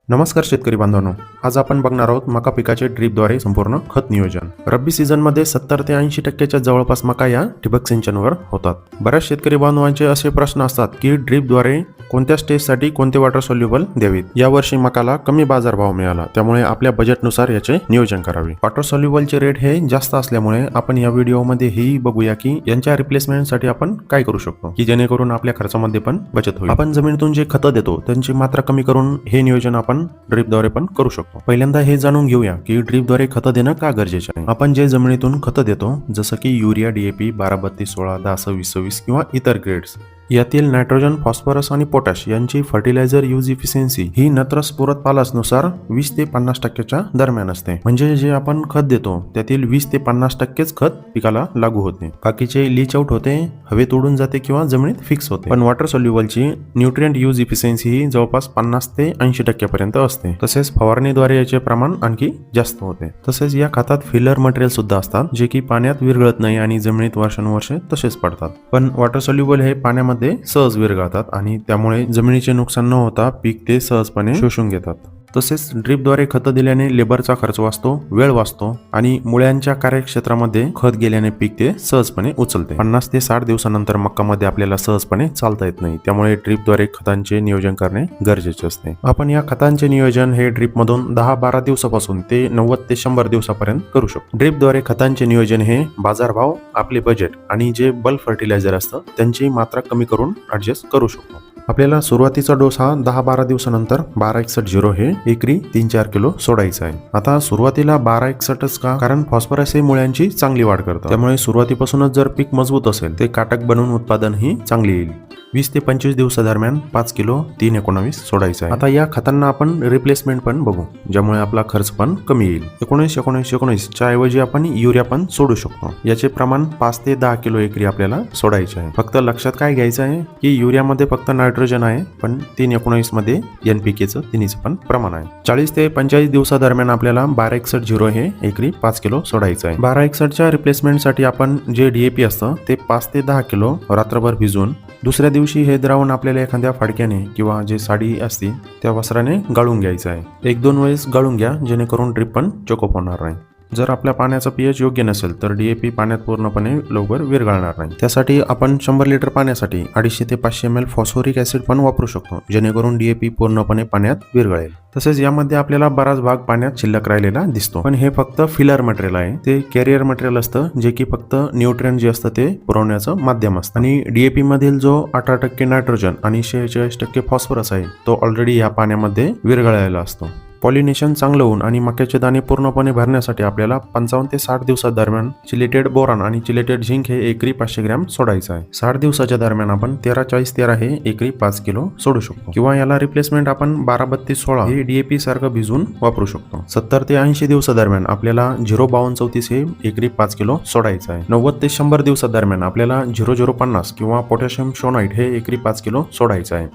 नमस्कार शेतकरी बांधवांनो, आज आपण बघणार आहोत मका पिकाचे ड्रीपद्वारे संपूर्ण खत नियोजन। रब्बी सीझनमध्ये 70 ते 80% जवळपास मका या ठिबक सिंचनवर होतात। बऱ्याच शेतकरी बांधवांचे असे प्रश्न असतात की ड्रीपद्वारे कोणत्या स्टेजसाठी कोणते वॉटर सोल्युबल द्यावीत। या वर्षी मकाला कमी बाजारभाव मिळाला, त्यामुळे आपल्या बजेटनुसार याचे नियोजन करावे। वॉटर सोल्युबलचे रेट हे जास्त असल्यामुळे आपण या व्हिडिओमध्ये ही बघूया की यांच्या रिप्लेसमेंटसाठी आपण काय करू शकतो की जेणेकरून आपल्या खर्चामध्ये पण बचत होईल। आपण जमिनीतून जे खत देतो त्यांची मात्रा कमी करून हे नियोजन आपण ड्रीपद्वारे पण करू शकतो। पहिल्यांदा हे जाणून घेऊया की ड्रीपद्वारे खत देणं का गरजेचे आहे। आपण जे जमिनीतून खत देतो जसं की युरिया, DAP, 12-32-16, 10-26-26 किंवा इतर ग्रेड्स, यातील नायट्रोजन, फॉस्फरस आणि पोटॅश यांची फर्टिलायझर यूज इफिशियन्सी ही नत्रस पुरत पालासनुसार 20 ते 50% दरम्यान असते। म्हणजे जे आपण खत देतो त्यातील 20 ते 50% खत पिकाला लागू होते, बाकीचे लीच आउट होते, हवेत उडून जाते किंवा जमिनीत फिक्स होते। पण वॉटर सोल्युबलची न्यूट्रिएंट यूज इफिशियन्सी ही जवळपास 50 ते 80% पर्यंत असते। तसेच फवारणीद्वारे याचे प्रमाण आणखी जास्त होते। तसेच या खतात फिलर मटेरियल सुद्धा असतात जे की पाण्यात विरघळत नाही आणि जमिनीत वर्षानुवर्षे तसेच पडतात। पण वॉटर सोल्युबल हे पाण्यामध्ये सहज विरघळतात आणि त्यामुळे जमिनीचे नुकसान न होता पीक ते सहजपणे शोषून घेतात। तसेच ड्रीपद्वारे खत दिल्याने लेबरचा खर्च वाचतो, वेळ वाचतो आणि मुळ्यांच्या कार्यक्षेत्रामध्ये खत गेल्याने पीक ते सहजपणे उचलते। 50 ते 60 दिवसानंतर मक्कामध्ये आपल्याला सहजपणे चालता येत नाही, त्यामुळे ड्रीपद्वारे खतांचे नियोजन करणे गरजेचे असते। आपण या खतांचे नियोजन हे ड्रीपमधून 10-12 दिवसापासून ते 90 ते 100 दिवसापर्यंत करू शकतो। ड्रीपद्वारे खतांचे नियोजन हे बाजारभाव, आपले बजेट आणि जे बल्क फर्टिलायझर असतं त्यांची मात्रा कमी करून ऍडजस्ट करू शकतो। आपल्याला सुरुवातीचा डोस हा 10-12 दिवसानंतर 1261-0 हे एकरी 3-4 किलो सोडायचा आहे। आता सुरुवातीला 1261च का, कारण फॉस्फरस हे मुळ्यांची चांगली वाढ करतं, त्यामुळे सुरुवातीपासूनच जर पीक मजबूत असेल ते काटक बनवून उत्पादन ही चांगली येईल। 20 ते 25 दिवसादरम्यान 5 किलो 319 सोडायचा आहे। आता या खतांना आपण रिप्लेसमेंट पण बघू, ज्यामुळे आपला खर्च पण कमी येईल। 19-19-19 च्या ऐवजी आपण युरिया पण सोडू शकतो। याचे प्रमाण 5 ते 10 किलो एकरी आपल्याला सोडायचे आहे। फक्त लक्षात काय घ्यायचं आहे की युरियामध्ये फक्त नायट्रोजन आहे, पण 319 मध्ये NPK तिन्हीचं पण प्रमाण आहे। 40 ते 45 दिवसादरम्यान आपल्याला 1261-0 हे एकरी 5 किलो सोडायचं आहे। 1261च्या रिप्लेसमेंटसाठी आपण जे DAP असतं ते 5 ते 10 किलो रात्रभर भिजवून दुसऱ्या दिवशी हे द्रावण आपल्याला एखाद्या फाडक्याने किंवा जे साडी असते त्या वस्त्राने गाळून घ्यायचं आहे। 1-2 वेळेस गाळून घ्या, जेणेकरून ड्रीप पण चोकअप होणार नाही। जर आपल्या पाण्याचा pH योग्य नसेल तर DAP पाण्यात पूर्णपणे लवकर विरघळणार नाही। त्यासाठी आपण 100 लिटर पाण्यासाठी 250 ते 500 ml फॉस्फोरिक ऍसिड पण वापरू शकतो, जेणेकरून DAP पूर्णपणे पाण्यात विरघळेल। तसेच यामध्ये आपल्याला बराच भाग पाण्यात शिल्लक राहिलेला दिसतो, पण हे फक्त फिलर मटेरियल आहे। ते कॅरियर मटेरियल असतं जे की फक्त न्यूट्रिएंट जे असतं ते पुरवण्याचं माध्यम असतं। आणि DAP मधील जो 18% नायट्रोजन आणि 46% फॉस्फरस आहे तो ऑलरेडी या पाण्यामध्ये विरघळलेला असतो। पॉलिनेशन चांगलं होऊन आणि मक्याचे दाणे पूर्णपणे भरण्यासाठी आपल्याला 55 ते 60 दिवसादरम्यान चिलेटेड बोरान आणि चिलेटेड झिंक हे एकरी 500 ग्रॅम सोडायचं आहे। 60 दिवसाच्या दरम्यान आपण 13-40-13 हे एकरी 5 किलो सोडू शकतो, किंवा याला रिप्लेसमेंट आपण 12-32-16 हे DAP सारखं भिजून वापरू शकतो। 70 ते 80 दिवसादरम्यान आपल्याला 0-52-34 हे एकरी 5 किलो सोडायचं आहे। 90 ते 100 दिवसादरम्यान आपल्याला 0050 किंवा पोटॅशियम शोनाइट हे एकरी 5 किलो सोडायचं आहे।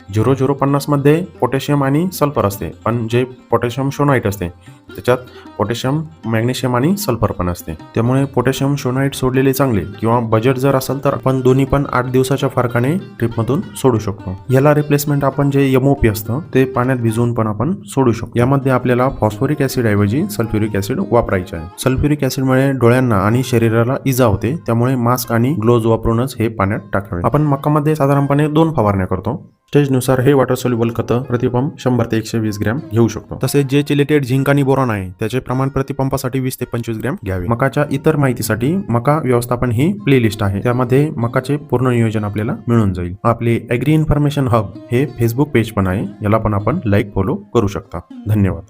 0050 मध्ये पोटॅशियम आणि सल्फर असते, पण जे पोटॅशियम शोनाइट असते त्याच्यात पोटॅशियम, मॅग्नेशियम आणि सल्फर पण असते, त्यामुळे पोटॅशियम शोनाइट सोडलेले चांगले। किंवा बजेट जर असेल तर आपण दोन्ही पण 8 दिवसाच्या फरकाने ट्रिपमधून सोडू शकतो। याला रिप्लेसमेंट आपण जे MOP असतं ते पाण्यात भिजवून पण आपण सोडू शकतो। यामध्ये आपल्याला फॉस्फोरिक ऍसिड ऐवजी सल्फ्युरिक ऍसिड वापरायचे आहे। सल्फ्युरिक ऍसिडमुळे डोळ्यांना आणि शरीराला इजा होते, त्यामुळे मास्क आणि ग्लोव्ज वापरूनच हे पाण्यात टाकावे। आपण मक्कामध्ये साधारणपणे 2 फवारण्या करतो। स्टेजनुसार हे वॉटर सोल्युबल खत प्रतिपंप 100 ते 120 ग्रॅम घेऊ शकतो। तसेच जे चिलेटेड झिंक आणि बोरॉन आहे त्याचे प्रमाण प्रतिपंपासाठी 20 ते 25 ग्रॅम घ्यावे। मकाच्या इतर माहितीसाठी मका व्यवस्थापन ही प्लेलिस्ट आहे, त्यामध्ये मकाचे पूर्ण नियोजन आपल्याला मिळून जाईल। आपले ॲग्री इन्फॉर्मेशन हब हे फेसबुक पेज पण आहे, याला पण आपण लाईक, फॉलो करू शकता। धन्यवाद।